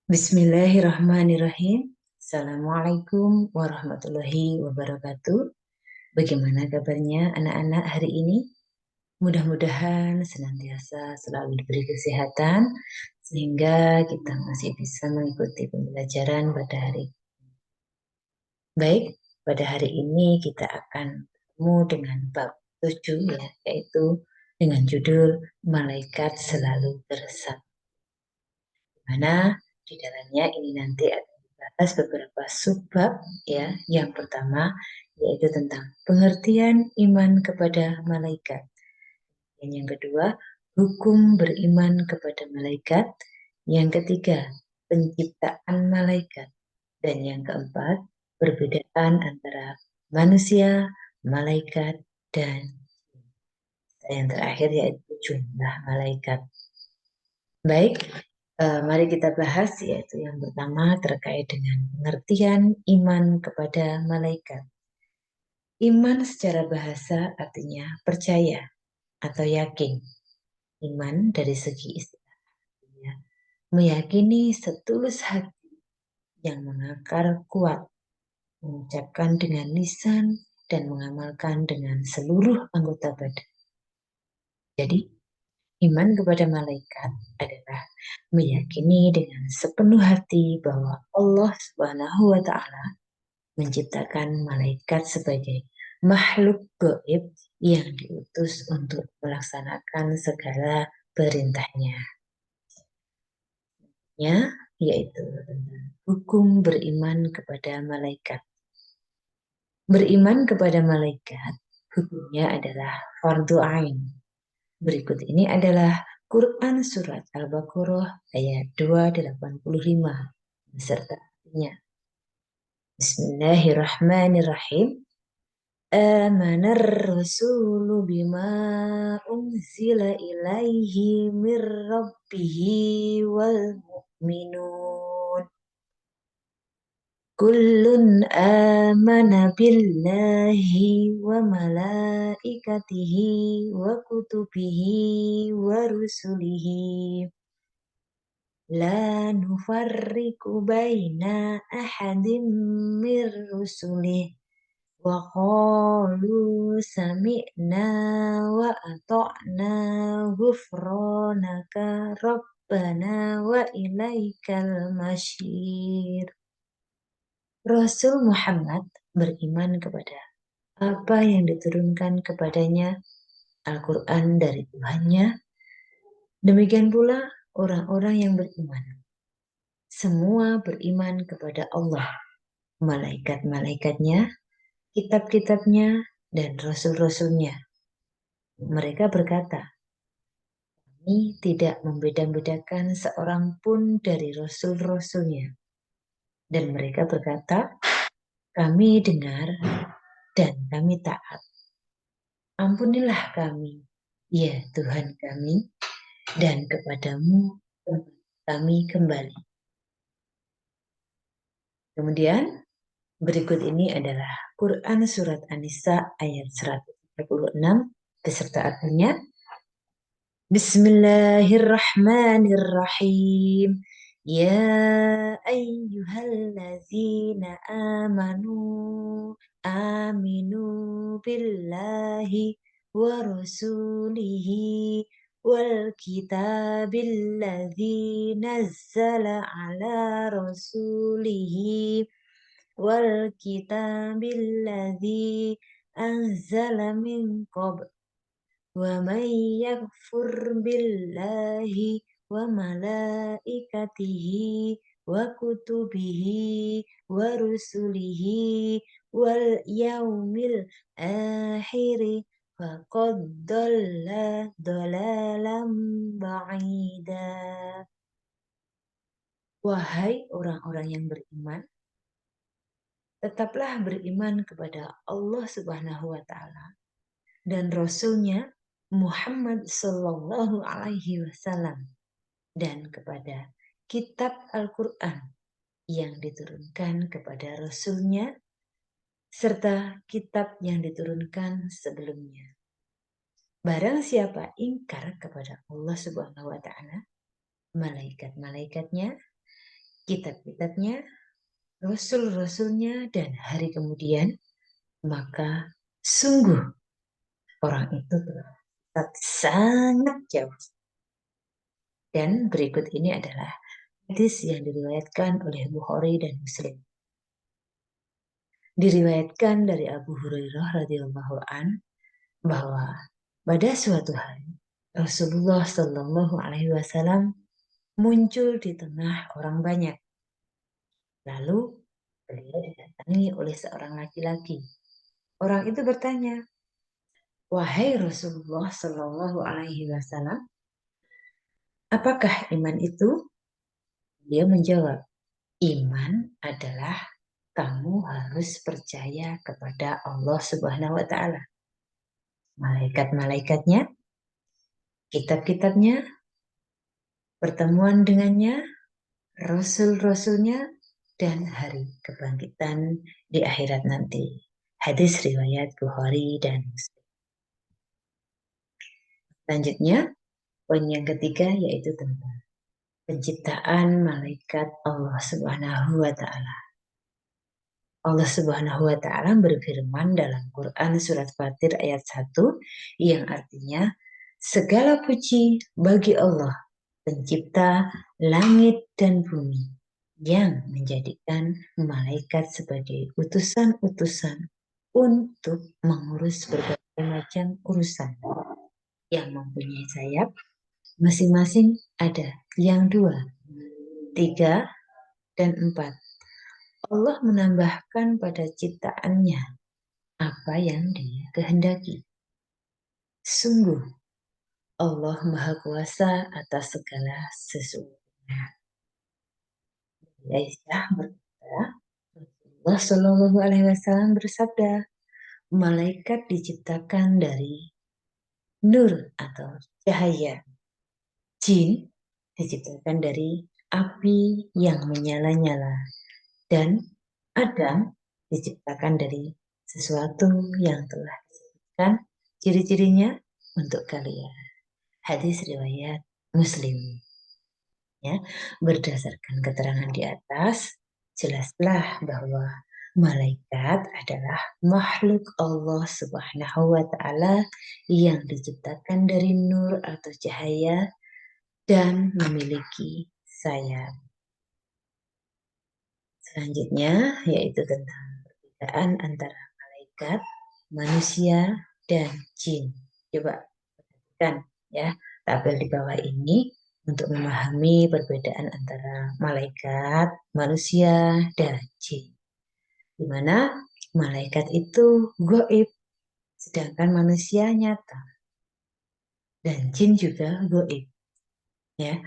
Bismillahirrahmanirrahim. Assalamualaikum warahmatullahi wabarakatuh. Bagaimana kabarnya anak-anak hari ini? Mudah-mudahan senantiasa selalu diberi kesehatan sehingga kita masih bisa mengikuti pembelajaran pada hari. Baik, pada hari ini kita akan bertemu dengan bab 7 ya, yaitu dengan judul Malaikat Selalu Bersama. Mana di dalamnya ini nanti akan dibahas beberapa subbab ya. Yang pertama yaitu tentang pengertian iman kepada malaikat. Dan yang kedua, hukum beriman kepada malaikat. Yang ketiga, penciptaan malaikat. Dan yang keempat, perbedaan antara manusia, malaikat, dan yang terakhir yaitu jumlah malaikat. Baik, mari kita bahas yaitu yang pertama terkait dengan pengertian iman kepada malaikat. Iman secara bahasa artinya percaya atau yakin. Iman dari segi istilahnya meyakini setulus hati yang mengakar kuat, mengucapkan dengan lisan dan mengamalkan dengan seluruh anggota badan. Jadi iman kepada malaikat adalah meyakini dengan sepenuh hati bahwa Allah Subhanahu wa Ta'ala menciptakan malaikat sebagai makhluk gaib yang diutus untuk melaksanakan segala perintahnya. Yaitu hukum beriman kepada malaikat. Beriman kepada malaikat hukumnya adalah fardu ain. Berikut ini adalah Quran Surat Al-Baqarah ayat 285 beserta artinya. Bismillahirrahmanirrahim. Amanar rasulu bima unzila ilaihi mir rabbihi wal mu'minun. Kullun amana billahi wa malaikatihi wa kutubihi wa rusulihi la nufarriqu baina ahadin mir rusulih wa qalu sami'na wa ata'na ghufranaka rabbana wa ilaikal masyir. Rasul Muhammad beriman kepada apa yang diturunkan kepadanya, Al-Quran dari Tuhannya. Demikian pula orang-orang yang beriman. Semua beriman kepada Allah, malaikat-malaikatnya, kitab-kitabnya, dan rasul-rasulnya. Mereka berkata, kami tidak membeda-bedakan seorang pun dari rasul-rasulnya. Dan mereka berkata, kami dengar dan kami taat. Ampunilah kami, ya Tuhan kami, dan kepadamu kami kembali. Kemudian berikut ini adalah Quran Surat An-Nisa ayat 136 beserta artinya. Bismillahirrahmanirrahim. Ya ayyuhallazina amanu aminu billahi wa rasulihi wal kitabilladzi nazzala ala rasulihi wal kitabilladzi anzala min qabl wa man yakfur billahi wa malaikatihi wa kutubihi wa rusulihi wal yaumil akhiri faqad dhalla dhalalan ba'ida. Wahai orang-orang yang beriman, tetaplah beriman kepada Allah Subhanahu wa Ta'ala dan Rasul-Nya Muhammad Sallallahu Alaihi Wasallam dan kepada kitab Al-Quran yang diturunkan kepada Rasul-Nya serta kitab yang diturunkan sebelumnya. Barang siapa ingkar kepada Allah Subhanahu wa Ta'ala, malaikat-malaikatnya, kitab-kitabnya, rasul-rasulnya, dan hari kemudian, maka sungguh orang itu telah sangat jauh. Dan berikut ini adalah hadis yang diriwayatkan oleh Bukhari dan Muslim. Diriwayatkan dari Abu Hurairah radhiyallahu an bahwa pada suatu hari Rasulullah Shallallahu Alaihi Wasallam muncul di tengah orang banyak. Lalu beliau didatangi oleh seorang laki-laki. Orang itu bertanya, "Wahai Rasulullah Shallallahu Alaihi Wasallam, apakah iman itu?" Dia menjawab, "Iman adalah kamu harus percaya kepada Allah Subhanahu wa Ta'ala, malaikat-malaikatnya, kitab-kitabnya, pertemuan dengannya, rasul-rasulnya, dan hari kebangkitan di akhirat nanti." Hadis riwayat Bukhari dan Muslim. Selanjutnya, poin yang ketiga yaitu tentang penciptaan malaikat Allah Subhanahu wa Ta'ala. Allah Subhanahu wa Ta'ala berfirman dalam Quran surat Fatir ayat 1 yang artinya, segala puji bagi Allah, pencipta langit dan bumi, yang menjadikan malaikat sebagai utusan-utusan untuk mengurus berbagai macam urusan, yang mempunyai sayap masing-masing ada yang 2, 3, dan 4. Allah menambahkan pada ciptaannya apa yang Dia kehendaki. Sungguh, Allah Maha Kuasa atas segala sesuatunya. Aisyah berkata, Rasulullah Shallallahu Alaihi Wasallam bersabda, malaikat diciptakan dari nur atau cahaya. Jin diciptakan dari api yang menyala-nyala. Dan Adam diciptakan dari sesuatu yang telah disebutkan ciri-cirinya untuk kalian. Hadis riwayat Muslim. Ya, berdasarkan keterangan di atas, jelaslah bahwa malaikat adalah makhluk Allah Subhanahu wa Ta'ala yang diciptakan dari nur atau cahaya dan memiliki sayap. Selanjutnya yaitu tentang perbedaan antara malaikat, manusia, dan jin. Coba perhatikan ya tabel di bawah ini untuk memahami perbedaan antara malaikat, manusia, dan jin. Di mana malaikat itu gaib, sedangkan manusia nyata. Dan jin juga gaib. Ya,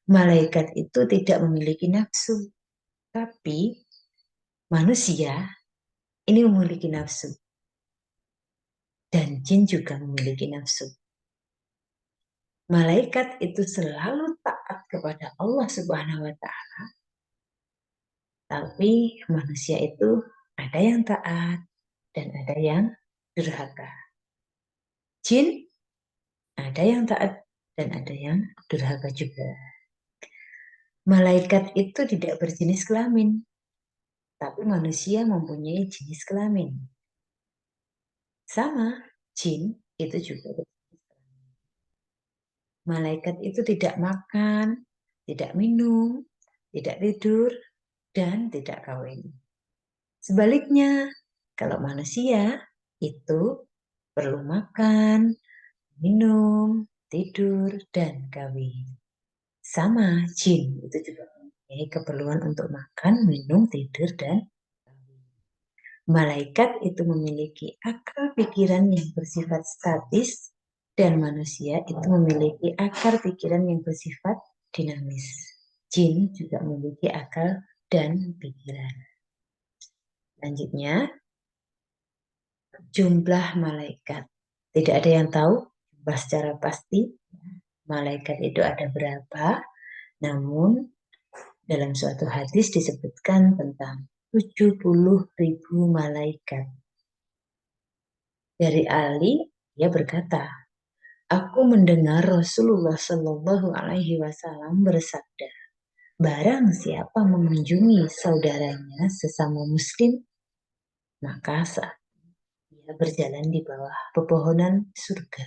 malaikat itu tidak memiliki nafsu, tapi manusia ini memiliki nafsu. Dan jin juga memiliki nafsu. Malaikat itu selalu taat kepada Allah Subhanahu wa Ta'ala. Tapi manusia itu ada yang taat dan ada yang durhaka. Jin ada yang taat dan ada yang durhaka juga. Malaikat itu tidak berjenis kelamin, tapi manusia mempunyai jenis kelamin. Sama, jin itu juga berjenis kelamin. Malaikat itu tidak makan, tidak minum, tidak tidur, dan tidak kawin. Sebaliknya, kalau manusia itu perlu makan, minum, tidur, dan kawin. Sama, jin itu juga mempunyai keperluan untuk makan, minum, tidur, dan kawin. Malaikat itu memiliki akal pikiran yang bersifat statis, dan manusia itu memiliki akal pikiran yang bersifat dinamis. Jin juga memiliki akal dan pikiran. Selanjutnya, jumlah malaikat. Tidak ada yang tahu jumlah secara pasti malaikat itu ada berapa. Namun, dalam suatu hadis disebutkan tentang 70.000 malaikat. Dari Ali, dia berkata, aku mendengar Rasulullah Shallallahu Alaihi Wasallam bersabda Barang siapa mengunjungi saudaranya sesama muslim, maka saat ia berjalan di bawah pepohonan surga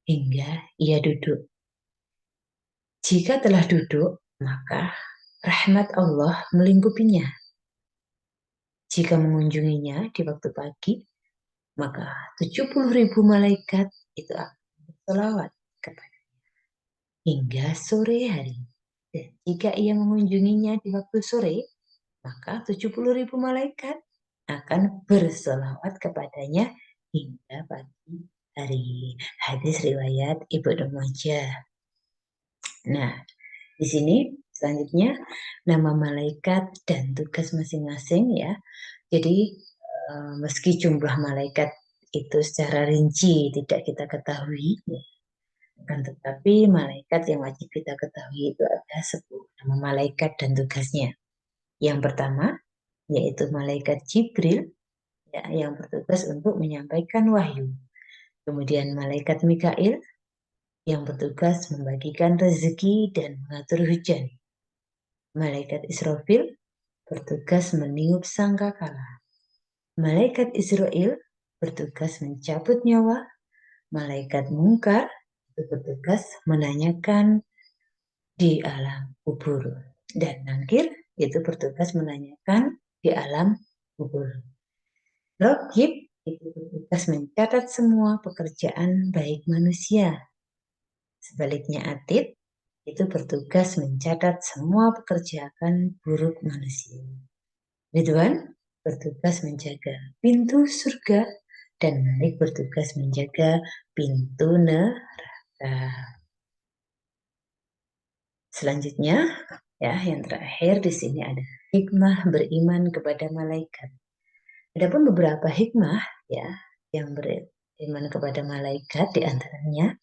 hingga ia duduk. Jika telah duduk, maka rahmat Allah melingkupinya. Jika mengunjunginya di waktu pagi, maka 70.000 malaikat itu akan berselawat kepada hingga sore hari. Dan jika ia mengunjunginya di waktu sore, maka 70.000 malaikat akan berselawat kepadanya hingga pagi hari. Hadis riwayat Ibnu Majah. Nah, di sini selanjutnya nama malaikat dan tugas masing-masing ya. Jadi meski jumlah malaikat itu secara rinci tidak kita ketahui, kan tetapi malaikat yang wajib kita ketahui itu ada 10 nama malaikat dan tugasnya. Yang pertama yaitu malaikat Jibril ya, yang bertugas untuk menyampaikan wahyu. Kemudian malaikat Mikail yang bertugas membagikan rezeki dan mengatur hujan. Malaikat Israfil bertugas meniup sangkakala. Malaikat Israel bertugas mencabut nyawa. Malaikat Mungkar itu bertugas menanyakan di alam kubur. Dan Nangkir itu bertugas menanyakan di alam kubur. Raqib itu bertugas mencatat semua pekerjaan baik manusia. Sebaliknya Atid itu bertugas mencatat semua pekerjaan buruk manusia. Ridwan bertugas menjaga pintu surga dan Malik bertugas menjaga pintu neraka. Selanjutnya, ya, yang terakhir di sini ada hikmah beriman kepada malaikat. Adapun beberapa hikmah ya yang beriman kepada malaikat di antaranya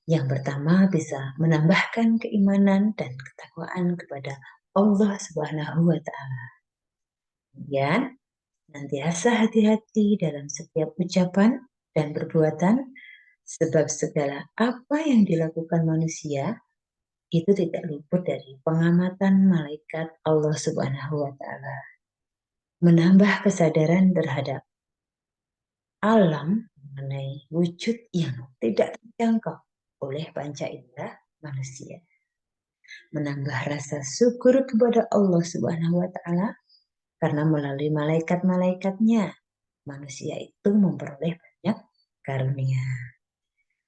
yang pertama bisa menambahkan keimanan dan ketakwaan kepada Allah Subhanahu wa taala. Kemudian senantiasa hati-hati dalam setiap ucapan dan perbuatan sebab segala apa yang dilakukan manusia itu tidak luput dari pengamatan malaikat Allah Subhanahu wa taala. Menambah kesadaran terhadap alam mengenai wujud yang tidak terjangkau oleh panca indera manusia. Menambah rasa syukur kepada Allah Subhanahu wa taala karena melalui malaikat-malaikatnya manusia itu memperoleh banyak karunia.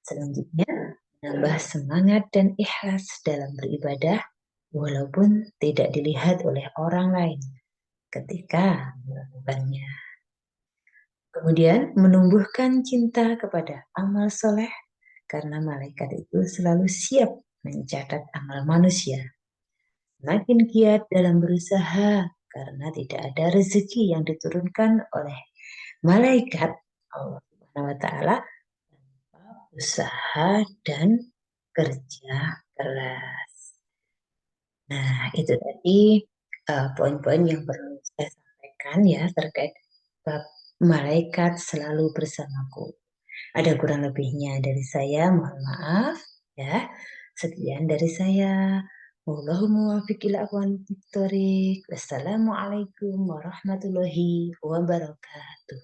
Selanjutnya, menambah semangat dan ikhlas dalam beribadah walaupun tidak dilihat oleh orang lain ketika melakukannya. Kemudian menumbuhkan cinta kepada amal soleh karena malaikat itu selalu siap mencatat amal manusia. Semakin giat dalam berusaha karena tidak ada rezeki yang diturunkan oleh malaikat Allah Subhanahu wa taala tanpa usaha dan kerja keras. Nah, itu tadi poin-poin yang perlu saya sampaikan ya terkait bab malaikat selalu bersamaku. Ada kurang lebihnya dari saya, mohon maaf ya. Sekian dari saya. Wallahumma muwaffiq ila aqwamit thoriq. Wassalamualaikum warahmatullahi wabarakatuh.